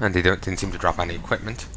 and they didn't seem to drop any equipment.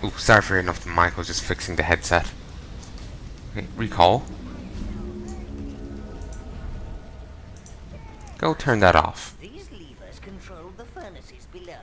Ooh, sorry for hearing off the mic, I was just fixing the headset. Okay, recall. Go turn that off. These levers control the furnaces below.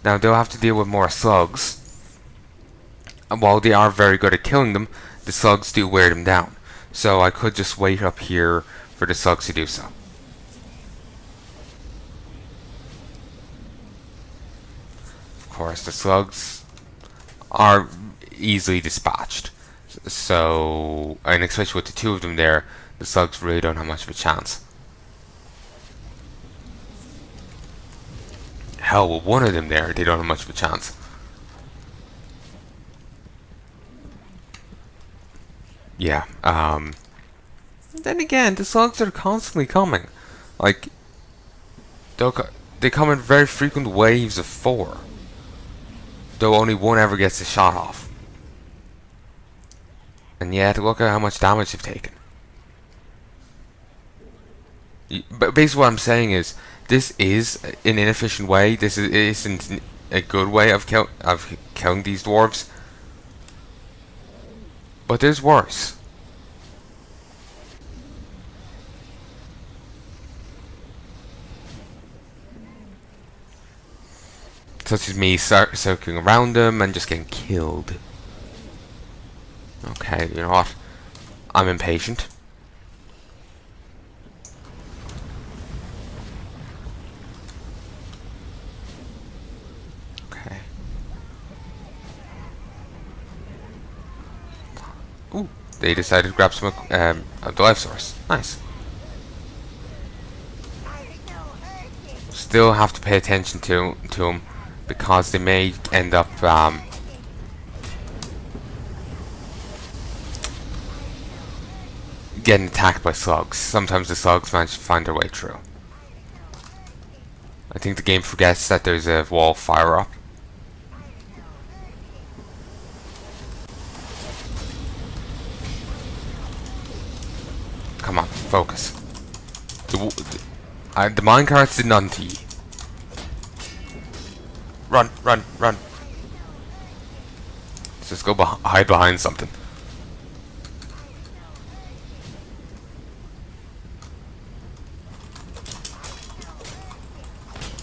Now they'll have to deal with more slugs. And while they are very good at killing them, the slugs do wear them down. So I could just wait up here for the slugs to do so. Of course, the slugs are easily dispatched. So, and especially with the two of them there, the slugs really don't have much of a chance. Hell, with one of them there, they don't have much of a chance. Yeah, then again, the slugs are constantly coming. Like, they come in very frequent waves of 4. Though only one ever gets a shot off. And yet, look at how much damage they've taken. But basically what I'm saying is, this is an inefficient way. This isn't a good way of killing these dwarves. But there's worse. Such as me circling around them and just getting killed. Okay, you know what? I'm impatient. Okay. Ooh, they decided to grab some of the life source. Nice. Still have to pay attention to them because they may end up getting attacked by slugs. Sometimes the slugs manage to find their way through. I think the game forgets that there's a wall fire up. Come on, focus. The minecarts did nothing to you. Run, run, run. Let's just go hide behind something.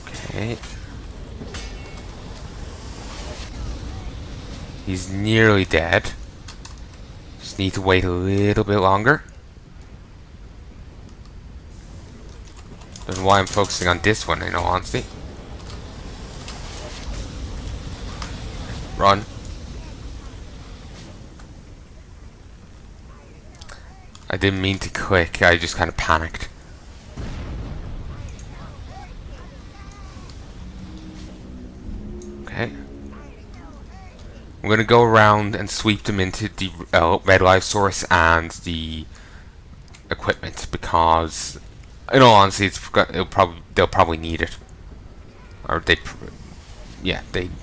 Okay. He's nearly dead. Just need to wait a little bit longer. Don't know why I'm focusing on this one, in all honesty. Run. I didn't mean to click, I just kind of panicked. Okay. I'm gonna go around and sweep them into the red life source and the equipment because, in all honesty, they'll probably need it, or they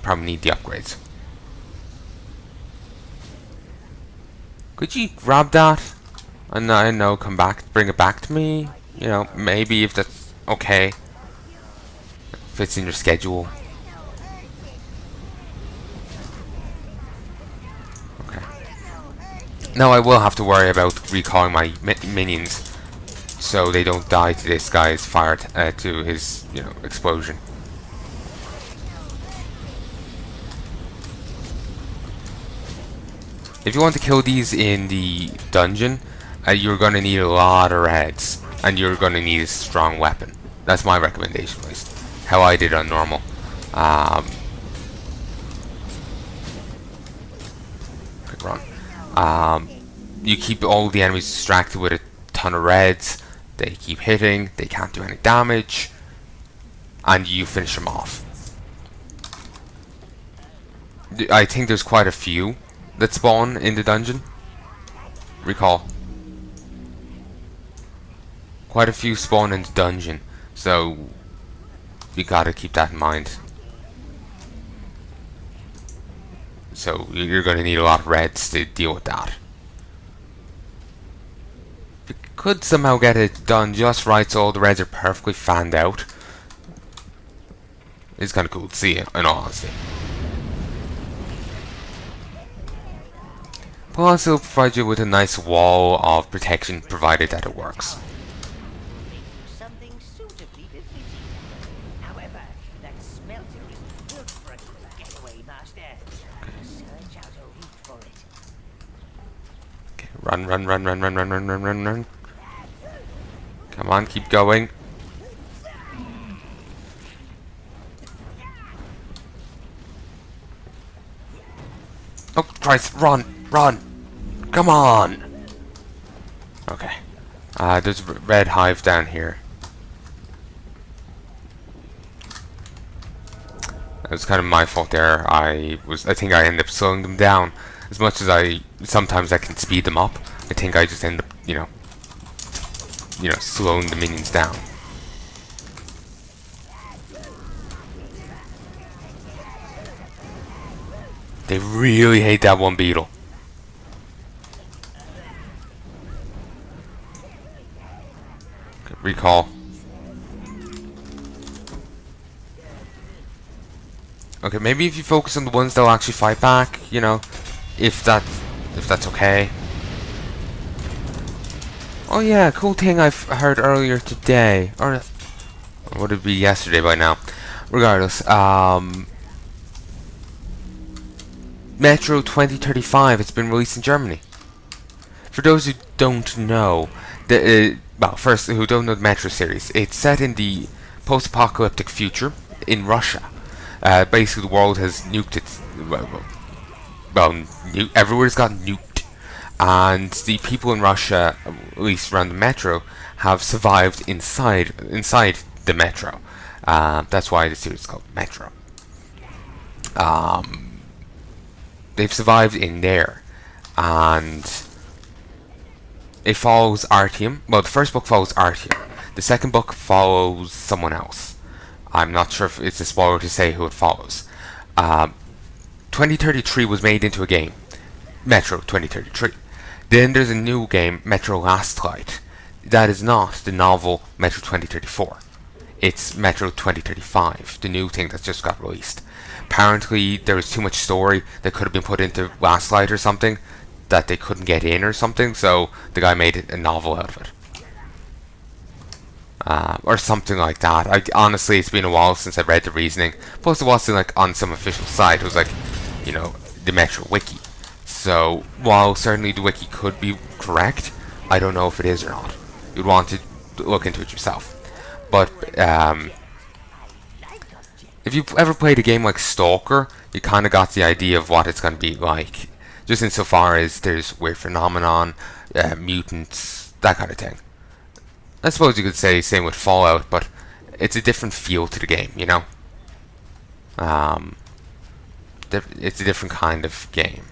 probably need the upgrades. Could you grab that? And I know, come back, bring it back to me. You know, maybe if that's okay, fits in your schedule. Okay. Now I will have to worry about recalling my minions, so they don't die to this guy's fire to his, explosion. If you want to kill these in the dungeon, you're going to need a lot of reds, and you're going to need a strong weapon. That's my recommendation, at least. How I did on normal. Quick run. You keep all the enemies distracted with a ton of reds. They keep hitting, they can't do any damage, and you finish them off. I think there's quite a few that spawn in the dungeon. Recall. Quite a few spawn in the dungeon, so you gotta keep that in mind. So you're gonna need a lot of reds to deal with that. could somehow get it done just right so all the reds are perfectly fanned out. It's kind of cool to see, in all honesty. Plus, it'll provide you with a nice wall of protection, provided that it works. Something suitably befitting. However, that smelter is built for a getaway, Master. Search out a route for it. Okay, run, run, run, run, run, run, run, run, run, run. Come on, keep going. Oh, Christ, run, run. Come on. Okay. There's a red hive down here. It was kind of my fault there. I think I ended up slowing them down. As much as sometimes I can speed them up, I think I just end up, slowing the minions down. They really hate that one beetle. Okay, recall. Okay, maybe if you focus on the ones that'll actually fight back, if that's okay. Oh yeah, cool thing I've heard earlier today, or would it be yesterday by now? Regardless, Metro 2035 has been released in Germany. For those who don't know, first, who don't know the Metro series, it's set in the post-apocalyptic future in Russia. Basically, the world has nuked it. Everywhere's got nuked, and the people in Russia, at least around the Metro, have survived inside the Metro. That's why the series is called Metro. They've survived in there, and it follows Artyom. Well, the first book follows Artyom. The second book follows someone else. I'm not sure if it's a spoiler to say who it follows. 2033 was made into a game, Metro 2033. Then there's a new game, Metro Last Light. That is not the novel Metro 2034. It's Metro 2035, the new thing that just got released. Apparently, there was too much story that could have been put into Last Light or something that they couldn't get in or something, so the guy made a novel out of it. Or something like that. Honestly, it's been a while since I read the reasoning. Plus, it wasn't on some official site. It was the Metro Wiki. So, while certainly the wiki could be correct, I don't know if it is or not. You'd want to look into it yourself. But, if you've ever played a game like Stalker, you kind of got the idea of what it's going to be like. Just insofar as there's weird phenomenon, mutants, that kind of thing. I suppose you could say same with Fallout, but it's a different feel to the game, it's a different kind of game.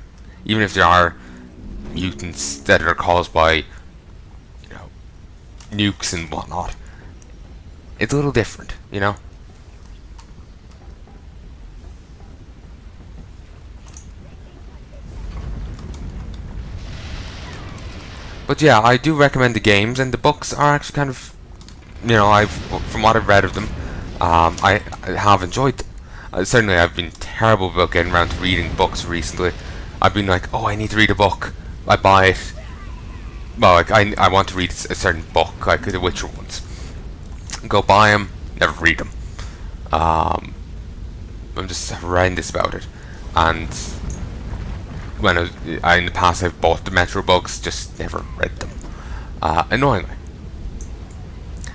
Even if there are mutants that are caused by, nukes and whatnot, it's a little different, But yeah, I do recommend the games, and the books are actually kind of, from what I've read of them, I have enjoyed them. Certainly, I've been terrible about getting around to reading books recently. I've been like, oh, I need to read a book. I buy it. Well, I want to read a certain book, like the Witcher ones. Go buy them, never read them. I'm just horrendous about it. And when in the past I've bought the Metro books, just never read them. Annoyingly.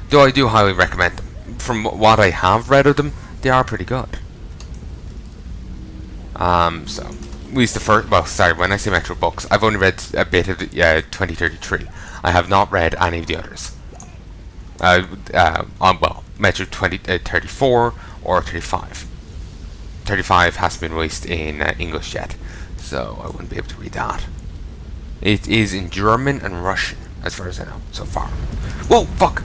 Though I do highly recommend them. From what I have read of them, they are pretty good. So, at least the first, when I say Metro books, I've only read a bit of the 2033. I have not read any of the others. Metro 2034 or 35. 35 hasn't been released in English yet, so I wouldn't be able to read that. It is in German and Russian, as far as I know, so far. Whoa, fuck!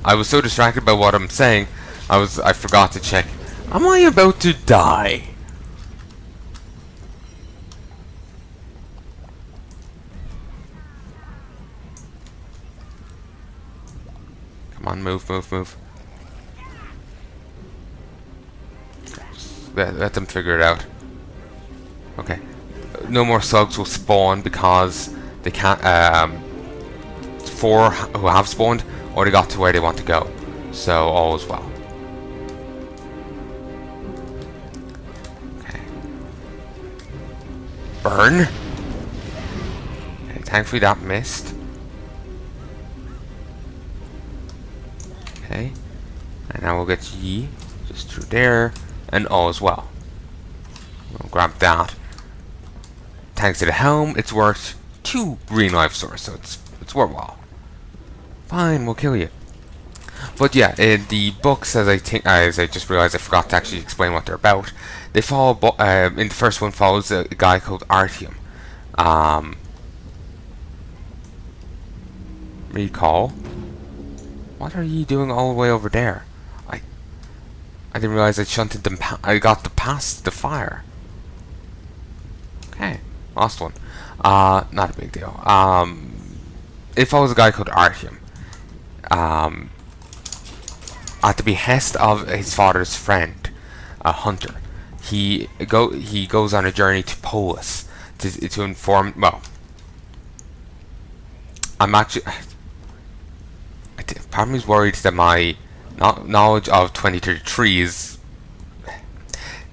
I was so distracted by what I'm saying, I forgot to check. Am I about to die? Come on, move, move, move. Let them figure it out. Okay. No more slugs will spawn because they can't. 4 who have spawned already got to where they want to go, so all is well. Okay. Burn. Okay, thankfully that missed. Okay, and now we'll get Yi just through there, and all is well. We'll grab that. Thanks to the helm, it's worth 2 green life source, so it's worthwhile. Fine, we'll kill you. But yeah, in the books, as I just realized, I forgot to actually explain what they're about. They follow, in the first one, follows a guy called Artyom. Recall. What are you doing all the way over there? I didn't realize I shunted them. I got to past the fire. Okay, lost one. Not a big deal. It follows a guy called Artyom. At the behest of his father's friend, a hunter, he goes on a journey to Polis to inform. Well, I'm actually. Part of me is worried that my knowledge of 2033 is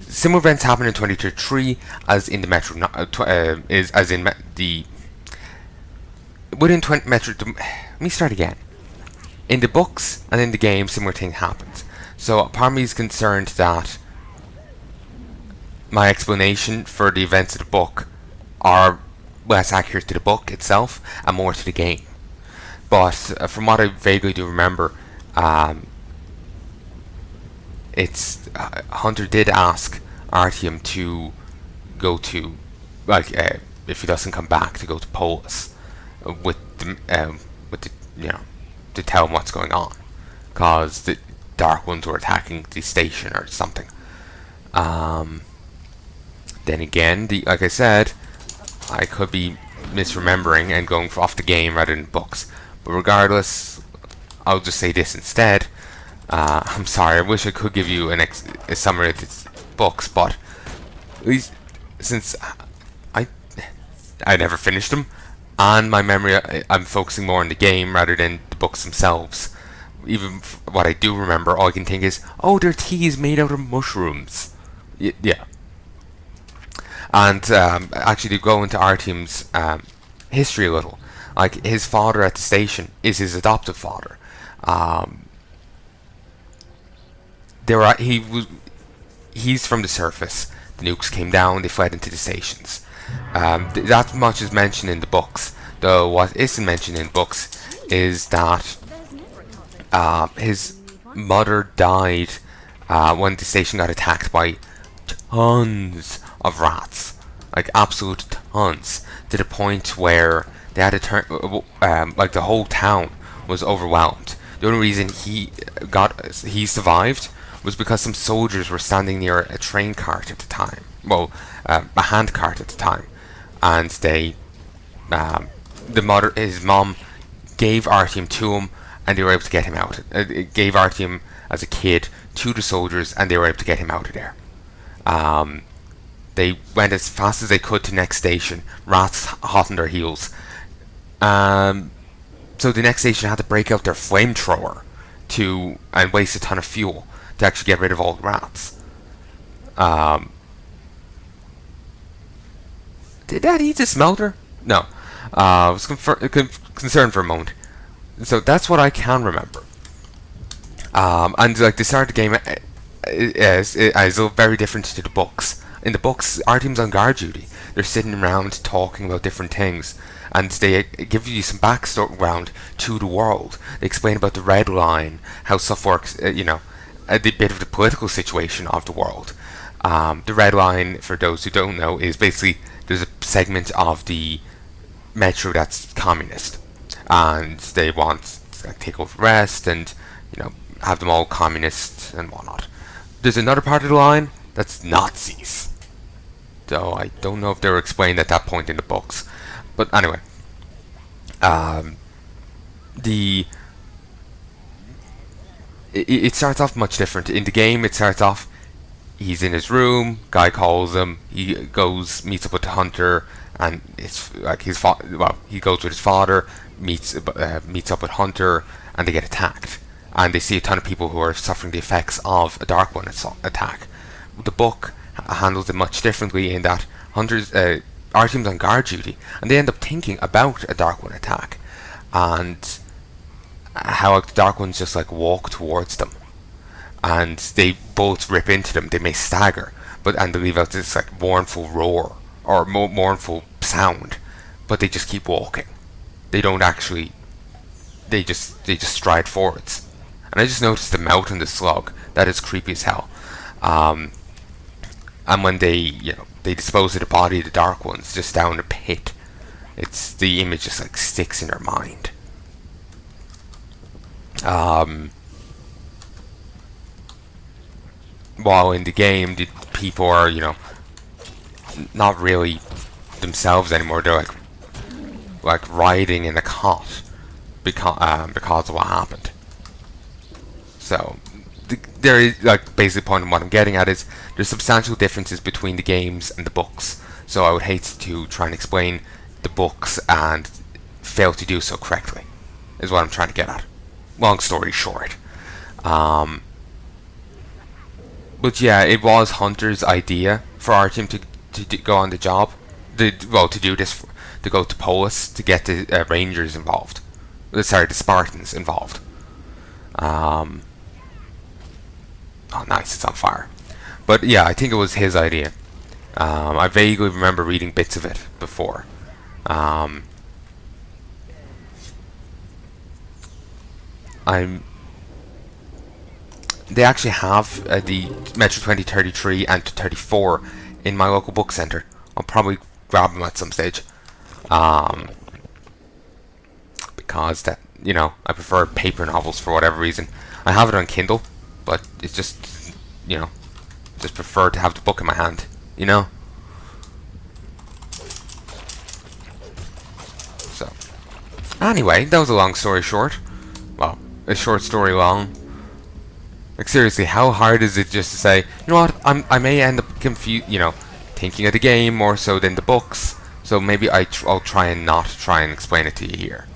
similar events happen in 2033 as in the Metro. Is as in the within 20 Metro. Let me start again. In the books and in the game, similar thing happens. So part of me is concerned that my explanation for the events of the book are less accurate to the book itself and more to the game. But from what I vaguely do remember, it's Hunter did ask Artyom to go to, like, if he doesn't come back, to go to Polis with the to tell him what's going on, because the Dark Ones were attacking the station or something. Then again, like I said, I could be misremembering and going off the game rather than books. But regardless, I'll just say this instead. I'm sorry, I wish I could give you a summary of the books, but at least since I never finished them, and my memory, I'm focusing more on the game rather than the books themselves. Even what I do remember, all I can think is, oh, their tea is made out of mushrooms. Yeah. And actually, to go into Artyom's history a little, like, his father at the station is his adoptive father. He's from the surface. The nukes came down. They fled into the stations. That much is mentioned in the books. Though what isn't mentioned in books is that his mother died when the station got attacked by tons of rats, like absolute tons, to the point where they had to turn, like, the whole town was overwhelmed. The only reason he survived was because some soldiers were standing near a train cart at the time. Well, a hand cart at the time, and they, his mom gave Artyom to him, and they were able to get him out. It gave Artyom as a kid to the soldiers, and they were able to get him out of there. They went as fast as they could to the next station, rats hot on their heels. So the next station had to break out their flamethrower and waste a ton of fuel to actually get rid of all the rats. Did that eat the smelter? No. I was concerned for a moment. So that's what I can remember. And like, the start of the game is very different to the books. In the books, our team's on guard duty. They're sitting around talking about different things, and they give you some background to the world. They explain about the Red Line, how stuff works, a bit of the political situation of the world. The Red Line, for those who don't know, is basically, there's a segment of the metro that's communist, and they want to take over the rest and have them all communist and whatnot. There's another part of the line that's Nazis, though I don't know if they were explained at that point in the books. But anyway, it starts off much different. In the game, it starts off, he's in his room, guy calls him, he goes, meets up with the hunter, and it's like he goes with his father, meets up with Hunter, and they get attacked. And they see a ton of people who are suffering the effects of a Dark One attack. The book handles it much differently in that our team's on guard duty, and they end up thinking about a Dark One attack, and how the Dark Ones just like walk towards them, and they both rip into them. They may stagger, and they leave out this like mournful roar or mournful sound, but they just keep walking. They don't actually. They just stride forwards, and I just noticed the mouth on the slug. That is creepy as hell. And when they dispose of the body of the Dark Ones just down a pit, the image just like sticks in their mind. While in the game, the people are not really themselves anymore. They're like riding in a cot because of what happened. So there is like basically the point of what I'm getting at is there's substantial differences between the games and the books. So I would hate to try and explain the books and fail to do so correctly, is what I'm trying to get at. Long story short. But yeah, it was Hunter's idea for our team to go on the job. To do this, to go to Polis to get the Rangers involved. Sorry, the Spartans involved. Oh, nice, it's on fire. But yeah, I think it was his idea. I vaguely remember reading bits of it before. They actually have the Metro 2033 and 34 in my local book centre. I'll probably grab them at some stage. Because I prefer paper novels for whatever reason. I have it on Kindle, but it's just just prefer to have the book in my hand. So anyway, that was a long story short. Well, a short story long. Like seriously, how hard is it just to say, you know what, I may end up thinking of the game more so than the books, so maybe I'll try and not try and explain it to you here.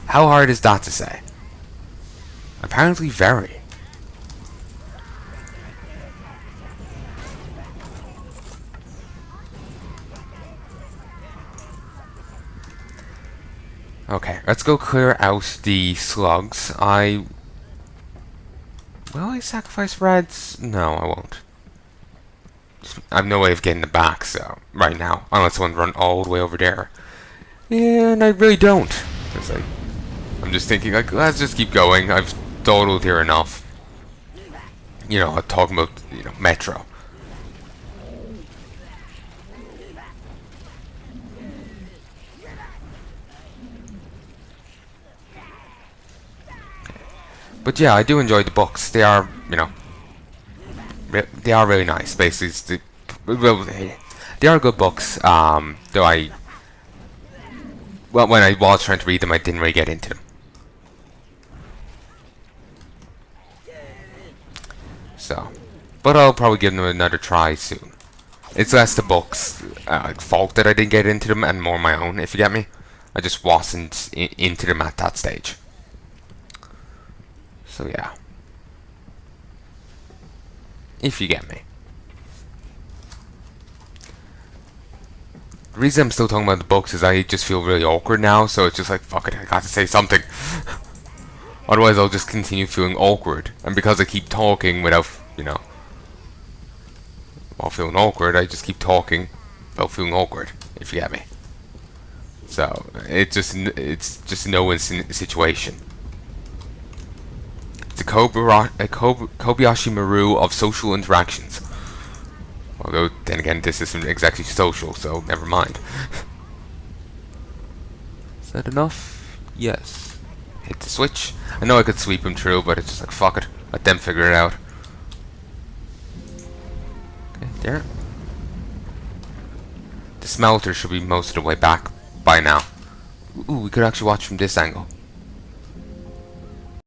How hard is that to say? Apparently very. Okay, let's go clear out the slugs. Will I sacrifice reds? No, I won't. I have no way of getting them back, so right now, unless I want to run all the way over there. Yeah, and I really don't. I'm just thinking, like, let's just keep going. I've dawdled here enough. I'm talking about, Metro. But yeah, I do enjoy the books. They are, they are really nice. Basically, they are good books. Though when I was trying to read them, I didn't really get into them. So, but I'll probably give them another try soon. It's less the books' fault that I didn't get into them, and more my own, if you get me. I just wasn't into them at that stage. So yeah. If you get me. The reason I'm still talking about the books is I just feel really awkward now, so it's just like, fuck it, I got to say something. Otherwise I'll just continue feeling awkward. And because I keep talking without, while feeling awkward, I just keep talking without feeling awkward, if you get me. So, it's just a no-win situation. It's a Kobayashi Maru of social interactions. Although, then again, this isn't exactly social, so never mind. Is that enough? Yes. Hit the switch. I know I could sweep him through, but it's just like, fuck it. Let them figure it out. Okay, there. The smelter should be most of the way back by now. Ooh, we could actually watch from this angle.